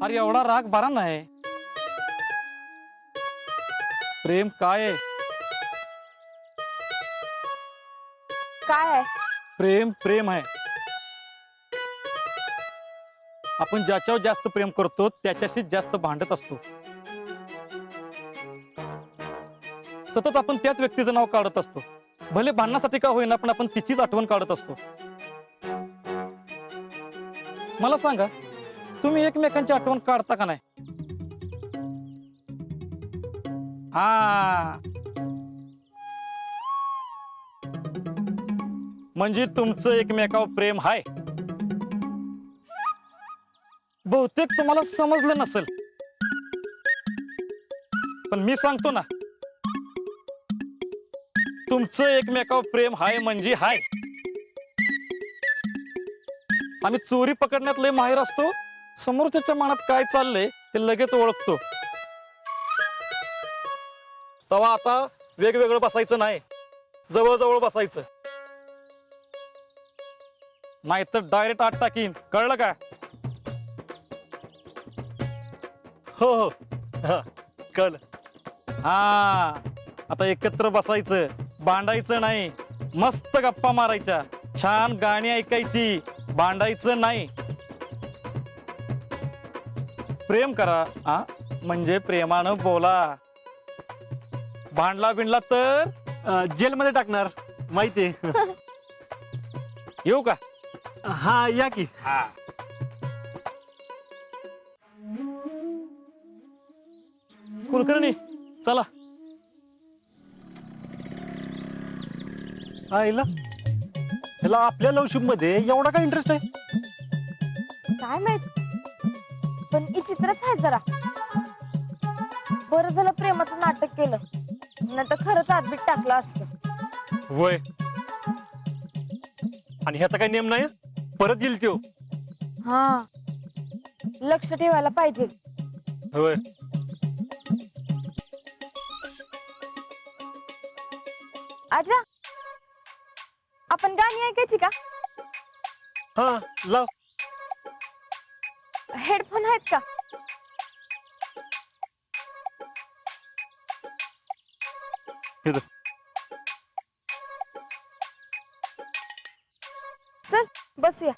अरे एवढा राग बरा नाही. प्रेम काय आहे? काय आहे? प्रेम प्रेम आहे. आपण ज्याच्यावर जास्त प्रेम करतो त्याच्याशीच जास्त भांडत असतो. सतत आपण त्याच व्यक्तीचं नाव काढत असतो. भले भांडण्यासाठी का होईना पण आपण तिचीच आठवण काढत असतो. मला सांगा, तुम्ही एकमेकांची आठवण काढता का नाही? हा, म्हणजे तुमचं एकमेकावर प्रेम आहे. बहुतेक तुम्हाला समजलं नसेल, पण मी सांगतो ना, तुमचं एकमेकावर प्रेम हाय म्हणजे हाय. आम्ही चोरी पकडण्यात लय माहिर असतो. समोरच्याच्या मनात काय चाललंय ते लगेच ओळखतो. तेव्हा आता वेगवेगळं बसायचं नाही, जवळ बसायचं. नाहीतर डायरेक्ट आत टाकीन, कळलं का? हो हो, कळलं. हा, आता एकत्र बसायचं, भांडायचं नाही, मस्त गप्पा मारायच्या, छान गाणी ऐकायची, भांडायचं नाही. प्रेम करा, हा म्हणजे प्रेमानं बोला. भांडला बिंडला तर जेलमध्ये टाकणार माहितीये. येऊ का? हा या की. कुलकर्णी चला. आईला ह्याला आपल्या लवशिप मध्ये एवढा काय इंटरेस्ट आहे? काय माहित, पण विचित्रच आहे जरा. बरं झालं प्रेमाचं नाटक केलं, नाही तर खरंच आतबीत टाकलं असतं. वय, आणि ह्याचा काही नेम नाही, परत येईल त्यो. हा, लक्ष ठेवायला पाहिजे. होय. आजा, आपण गाणी ऐकायची का? हा लाव. हेडफोन आहेत का? हे धर. चल बसूया.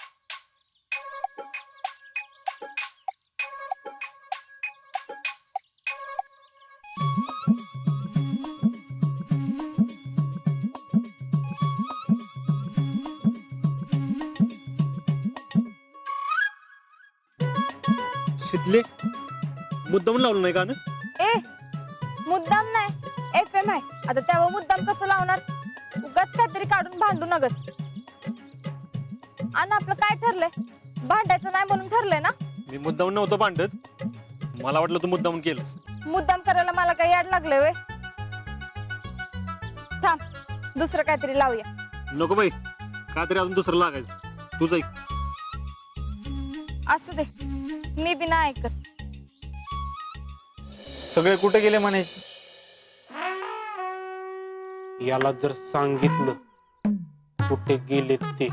शितले मुद्दाम लावलं नाही का ना? ए, मुद्दाम नाही, FM आहे. आता तेव्हा मुद्दाम कसं लावणार? उगाच काहीतरी काढून भांडू नगस. आणि आपलं काय ठरलंय? भांडायचं नाही म्हणून ठरलंय ना? मी मुद्दाम नव्हतं भांडत, मला वाटलं तू मुद्दाम केलंस. मुद्दाम करायला मला काही याड लागलंय वय? थांब, दुसरं काहीतरी लावूया. नको बाई, काय तरी अजून दुसरं लागायचं. तुझं ऐक. असू दे, मी बी नाही ऐकत. सगळे कुठे गेले म्हणायचे? याला जर सांगितलं कुठे गेले ते,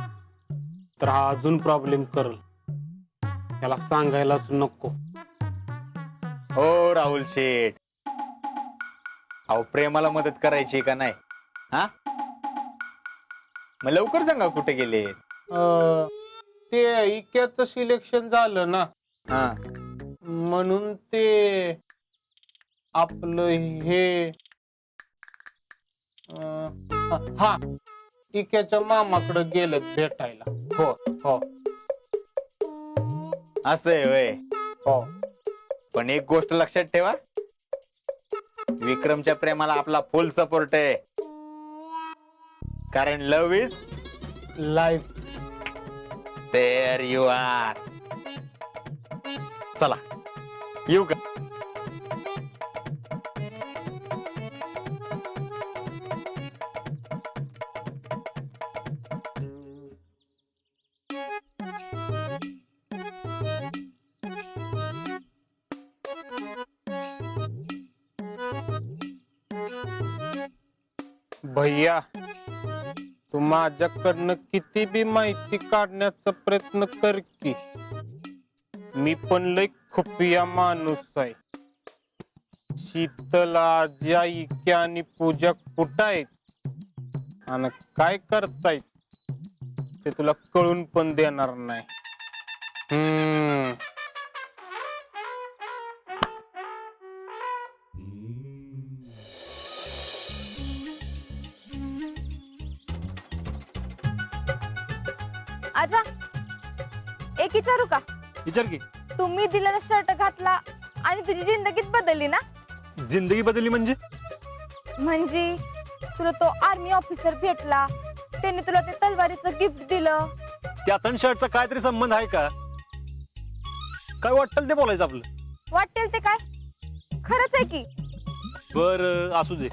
तर हा अजून प्रॉब्लेम करल. याला सांगायलाच नको. हो राहुल शेठ, अहो प्रेमाला मदत करायची का नाही? हा, मग लवकर सांगा कुठे गेले. ते इक्याचं सिलेक्शन झालं ना, हा, म्हणून ते आपलं हे हा इक्याच्या मामाकडे गेलेत भेटायला. हो हो असं आहे वय. हो. पण एक गोष्ट लक्षात ठेवा, विक्रमच्या प्रेमाला आपला फुल सपोर्ट आहे. कारण love is life. There you are. चला येऊ का? भैया, तू माझ्याकडनं किती बी माहिती काढण्याचा प्रयत्न कर की, मी पण लय खुफिया माणूस आहे. शीतल, आज्या, इक्या आणि पूजा कुठं आहेत आणि काय करतायत ते तुला कळून पण देणार नाही. आजा, एक विचारू का? विचार की. तुम्ही दिलेला शर्ट घातला आणि तुझी जिंदगीच बदलली ना? जिंदगी बदलली म्हणजे? म्हणजे तुला तो आर्मी ऑफिसर भेटला, त्याने तुला ते तलवारीचं गिफ्ट दिलं. त्याचा आणि शर्टचा काहीतरी संबंध आहे का? काय वाटेल ते बोलायचं आपलं. वाटेल ते काय? खरंच आहे की. बर असू दे.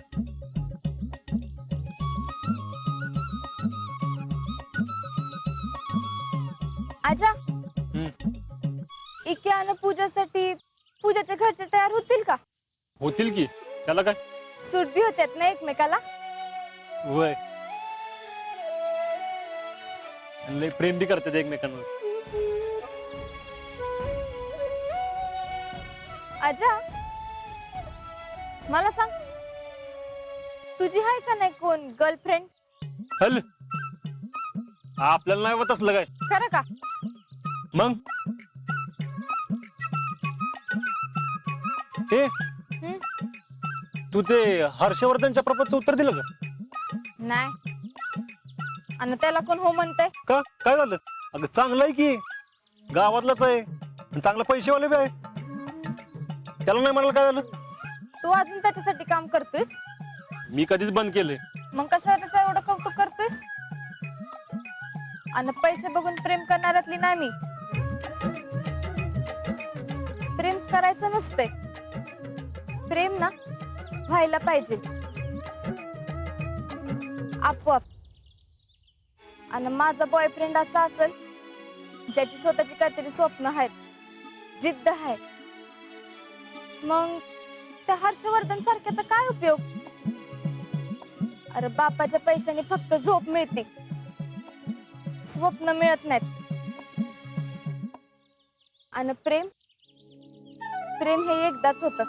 आजा, इके आणि पूजासाठी पूजाच्या घरचे तयार होतील का? होतील की, त्याला काय. सूट बी होत्यात ना एकमेकाला? वय लय प्रेम बी करतात एकमेकांवर. आजा, मला सांग, तुझी आहे का नाही कोण गर्लफ्रेंड? हल आपल्याला नाही होत असलं काय. खरं का? मग ए तू ते हर्षवर्धनच्या प्रपोजचं उत्तर दिलं का? नाही. आणि त्याला कोण हो म्हणतंय? का काय झालं? अगं चांगलं आहे की, गावातलाच आहे आणि चांगला पैसेवाले बी आहे. त्याला नाही म्हणाल काय झालं? तू अजून त्याच्यासाठी काम करतोयस? मी कधीच बंद केलंय. मग कशाला त्याचं एवढं कौतुक करतोयस? आणि पैसे बघून प्रेम करणाऱ्यातली नाही मी. प्रेम करायचं नसतंय, प्रेम ना व्हायला पाहिजे आपोआप. आणि माझा बॉयफ्रेंड असा असेल ज्याची स्वतःची काहीतरी स्वप्न आहेत, जिद्द आहे. मग त्या हर्षवर्धन सारख्याचा काय उपयोग? अरे बापाच्या पैशाने फक्त झोप मिळते, स्वप्न मिळत नाहीत. आणि प्रेम प्रेम हे एकदाच होत,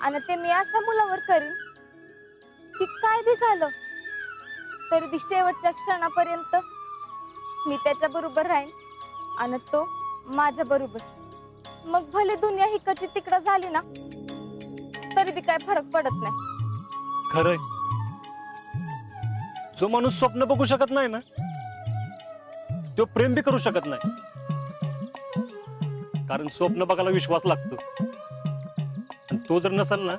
आणि ते मी अशा मुलावर करीन की काय बी झालं तरी बी शेवटच्या क्षणापर्यंत मी त्याच्या बरोबर राहीन आणि तो माझ्या बरोबर. मग भले दुनिया हिकडची तिकडं झाली ना तरी बी काय फरक पडत नाही. खरंय, जो माणूस स्वप्न बघू शकत नाही ना तो प्रेम बी करू शकत नाही. कारण स्वप्न बघायला विश्वास लागतो, आणि तो जर नसेल ना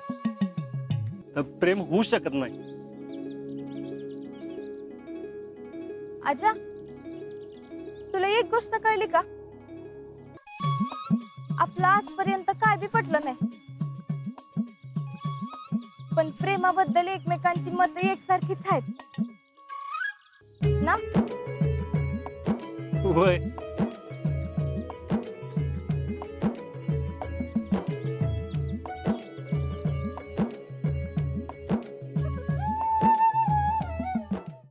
तर प्रेम होऊ शकत नाही. आजा, तुला एक गोष्ट कळली का? आपलं आजपर्यंत काय बी पटलं नाही, पण प्रेमाबद्दल एकमेकांची मतं एकसारखीच आहेत ना? होय.